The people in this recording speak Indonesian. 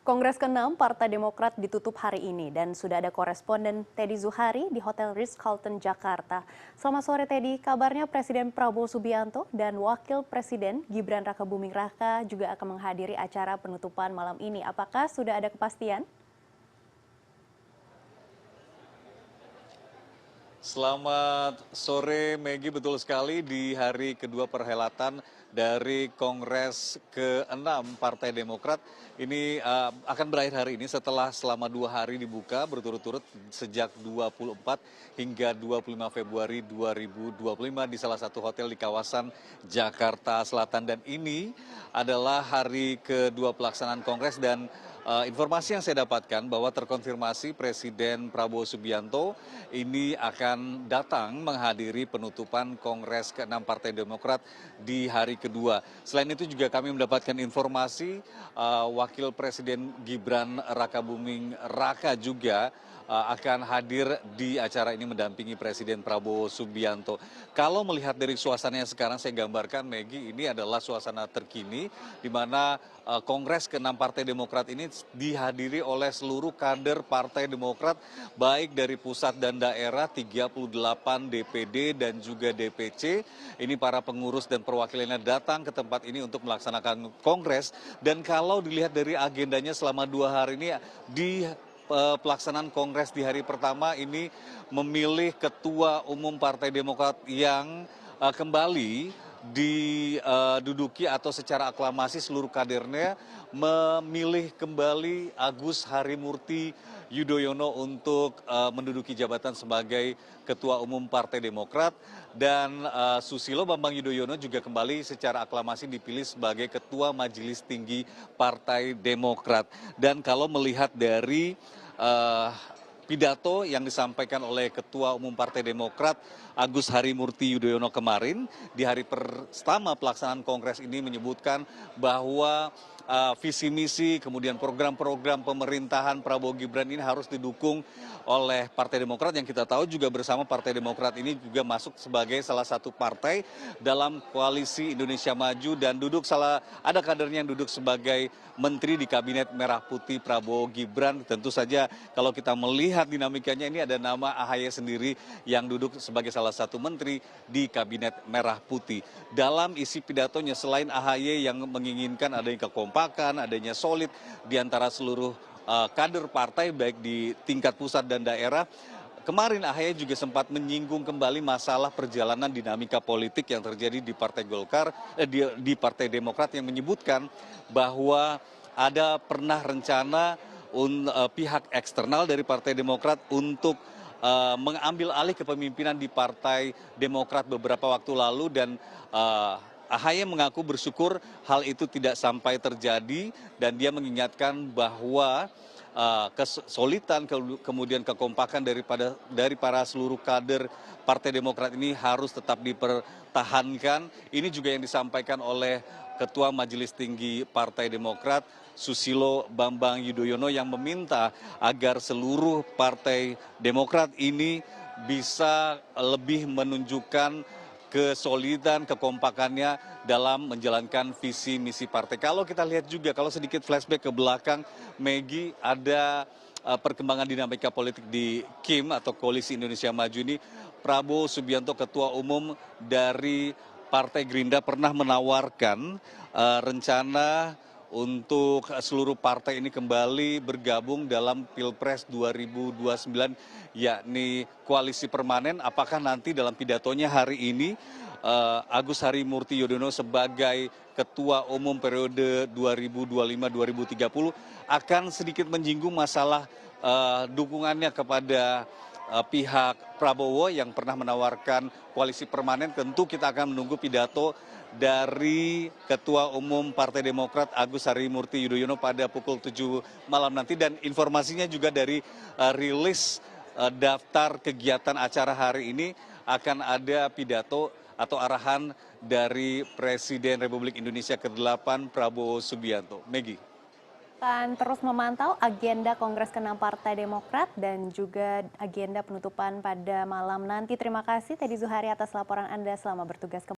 Kongres ke-6 Partai Demokrat ditutup hari ini dan sudah ada koresponden Teddy Zuhari di Hotel Ritz-Carlton, Jakarta. Selamat sore Teddy, kabarnya Presiden Prabowo Subianto dan Wakil Presiden Gibran Rakabuming Raka juga akan menghadiri acara penutupan malam ini. Apakah sudah ada kepastian? Selamat sore Maggie, betul sekali di hari kedua perhelatan dari Kongres ke-6 Partai Demokrat ini akan berakhir hari ini setelah selama 2 hari dibuka berturut-turut sejak 24 hingga 25 Februari 2025 di salah satu hotel di kawasan Jakarta Selatan, dan ini adalah hari kedua pelaksanaan Kongres. Dan informasi yang saya dapatkan bahwa terkonfirmasi Presiden Prabowo Subianto ini akan datang menghadiri penutupan Kongres ke-6 Partai Demokrat di hari kedua. Selain itu juga kami mendapatkan informasi Wakil Presiden Gibran Rakabuming Raka juga akan hadir di acara ini mendampingi Presiden Prabowo Subianto. Kalau melihat dari suasana yang sekarang saya gambarkan, Maggie, ini adalah suasana terkini di mana Kongres ke-6 Partai Demokrat ini dihadiri oleh seluruh kader Partai Demokrat, baik dari pusat dan daerah, 38 DPD dan juga DPC. Ini para pengurus dan perwakilannya datang ke tempat ini untuk melaksanakan Kongres. Dan kalau dilihat dari agendanya selama 2 hari ini, di pelaksanaan Kongres di hari pertama ini memilih Ketua Umum Partai Demokrat yang kembali diduduki atau secara aklamasi seluruh kadernya memilih kembali Agus Harimurti Yudhoyono untuk menduduki jabatan sebagai Ketua Umum Partai Demokrat, dan Susilo Bambang Yudhoyono juga kembali secara aklamasi dipilih sebagai Ketua Majelis Tinggi Partai Demokrat. Dan kalau melihat dari pidato yang disampaikan oleh Ketua Umum Partai Demokrat Agus Harimurti Yudhoyono kemarin di hari pertama pelaksanaan Kongres ini menyebutkan bahwa visi misi kemudian program-program pemerintahan Prabowo Gibran ini harus didukung oleh Partai Demokrat, yang kita tahu juga bersama Partai Demokrat ini juga masuk sebagai salah satu partai dalam koalisi Indonesia Maju, dan ada kadernya yang duduk sebagai menteri di Kabinet Merah Putih Prabowo Gibran. Tentu saja kalau kita melihat dinamikanya ini ada nama AHY sendiri yang duduk sebagai salah satu menteri di Kabinet Merah Putih. Dalam isi pidatonya, selain AHY yang menginginkan adanya kekompakan, adanya solid di antara seluruh kader partai baik di tingkat pusat dan daerah, kemarin AHY juga sempat menyinggung kembali masalah perjalanan dinamika politik yang terjadi di Partai di Partai Demokrat, yang menyebutkan bahwa ada pernah rencana pihak eksternal dari Partai Demokrat untuk mengambil alih kepemimpinan di Partai Demokrat beberapa waktu lalu, dan AHY mengaku bersyukur hal itu tidak sampai terjadi, dan dia mengingatkan bahwa kesolidan kemudian kekompakan dari para seluruh kader Partai Demokrat ini harus tetap dipertahankan. Ini juga yang disampaikan oleh Ketua Majelis Tinggi Partai Demokrat Susilo Bambang Yudhoyono, yang meminta agar seluruh Partai Demokrat ini bisa lebih menunjukkan kesolidan, kekompakannya dalam menjalankan visi misi partai. Kalau kita lihat juga, kalau sedikit flashback ke belakang, Maggie, ada perkembangan dinamika politik di KIM atau Koalisi Indonesia Maju ini. Prabowo Subianto, Ketua Umum dari Partai Gerindra, pernah menawarkan rencana untuk seluruh partai ini kembali bergabung dalam Pilpres 2029, yakni koalisi permanen. Apakah nanti dalam pidatonya hari ini Agus Harimurti Yudhoyono sebagai Ketua Umum periode 2025-2030 akan sedikit menyinggung masalah dukungannya kepada pihak Prabowo yang pernah menawarkan koalisi permanen? Tentu kita akan menunggu pidato dari Ketua Umum Partai Demokrat Agus Harimurti Yudhoyono pada pukul 7 malam nanti, dan informasinya juga dari rilis daftar kegiatan acara hari ini akan ada pidato atau arahan dari Presiden Republik Indonesia ke-8 Prabowo Subianto. Maggie. Akan terus memantau agenda Kongres ke-6 Partai Demokrat dan juga agenda penutupan pada malam nanti. Terima kasih Teddy Zuhari atas laporan Anda, selamat bertugas kembali.